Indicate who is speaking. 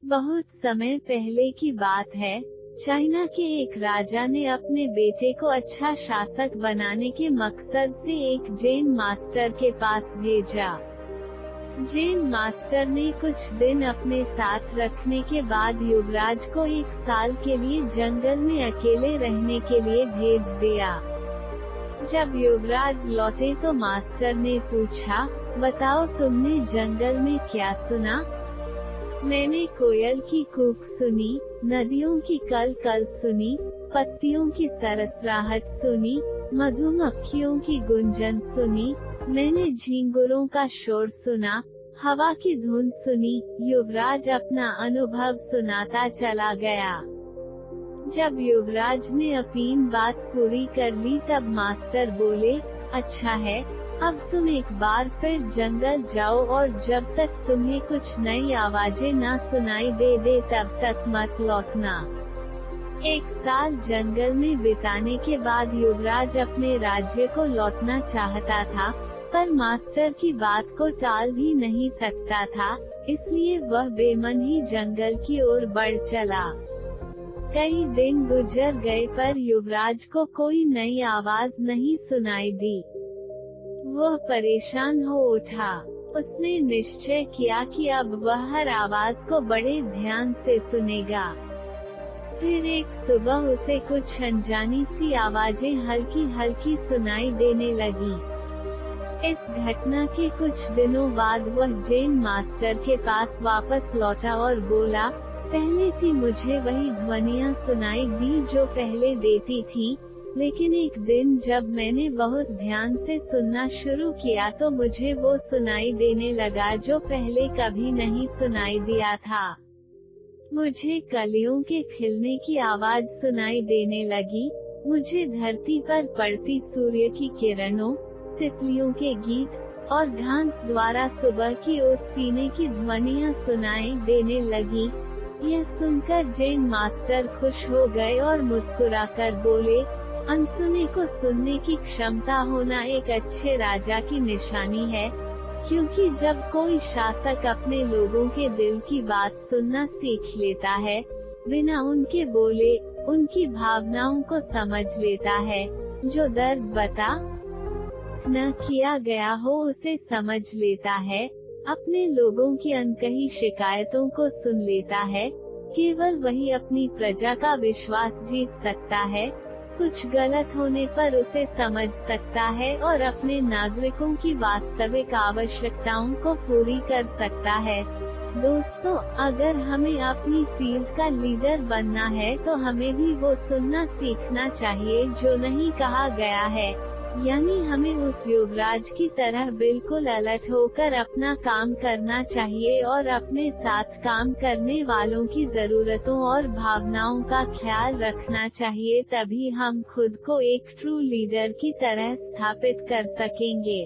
Speaker 1: बहुत समय पहले की बात है, चाइना के एक राजा ने अपने बेटे को अच्छा शासक बनाने के मकसद से एक जैन मास्टर के पास भेजा। जैन मास्टर ने कुछ दिन अपने साथ रखने के बाद युवराज को 1 साल के लिए जंगल में अकेले रहने के लिए भेज दिया। जब युवराज लौटे तो मास्टर ने पूछा, बताओ तुमने जंगल में क्या सुना? मैंने कोयल की कूक सुनी, नदियों की कल-कल सुनी, पत्तियों की सरसराहट सुनी, मधुमक्खियों की गुंजन सुनी, मैंने झींगुरों का शोर सुना, हवा की धुन सुनी। युवराज अपना अनुभव सुनाता चला गया। जब युवराज ने अपनी बात पूरी कर ली तब मास्टर बोले, अच्छा है, अब तुम एक बार फिर जंगल जाओ और जब तक तुम्हें कुछ नई आवाजें ना सुनाई दे तब तक मत लौटना। 1 साल जंगल में बिताने के बाद युवराज अपने राज्य को लौटना चाहता था, पर मास्टर की बात को टाल भी नहीं सकता था, इसलिए वह बेमन ही जंगल की ओर बढ़ चला। कई दिन गुजर गए पर युवराज को कोई नई आवाज नहीं सुनाई दी। वह परेशान हो उठा। उसने निश्चय किया कि अब वह हर आवाज को बड़े ध्यान से सुनेगा। फिर एक सुबह उसे कुछ अनजानी सी आवाजें हल्की-हल्की सुनाई देने लगी। इस घटना के कुछ दिनों बाद वह जैन मास्टर के पास वापस लौटा और बोला, पहले थी मुझे वही ध्वनियाँ सुनाई दी जो पहले देती थी, लेकिन एक दिन जब मैंने बहुत ध्यान से सुनना शुरू किया तो मुझे वो सुनाई देने लगा जो पहले कभी नहीं सुनाई दिया था। मुझे कलियों के खिलने की आवाज सुनाई देने लगी, मुझे धरती पर पड़ती सूर्य की किरणों, तितलियों के गीत और घास द्वारा सुबह की ओस पीने की ध्वनियाँ सुनाई देने लगी। यह सुनकर जैन मास्टर खुश हो गए और मुस्कुराकर बोले, अनसुने को सुनने की क्षमता होना एक अच्छे राजा की निशानी है, क्योंकि जब कोई शासक अपने लोगों के दिल की बात सुनना सीख लेता है, बिना उनके बोले, उनकी भावनाओं को समझ लेता है, जो दर्द बता न किया गया हो उसे समझ लेता है, अपने लोगों की अनकही शिकायतों को सुन लेता है, केवल वही अपनी प्रजा का विश्वास जीत सकता है, कुछ गलत होने पर उसे समझ सकता है और अपने नागरिकों की वास्तविक आवश्यकताओं को पूरी कर सकता है। दोस्तों, अगर हमें अपनी फील्ड का लीडर बनना है तो हमें भी वो सुनना सीखना चाहिए जो नहीं कहा गया है, यानी हमें उस युवराज की तरह बिल्कुल अलर्ट होकर अपना काम करना चाहिए और अपने साथ काम करने वालों की जरूरतों और भावनाओं का ख्याल रखना चाहिए, तभी हम खुद को एक ट्रू लीडर की तरह स्थापित कर सकेंगे।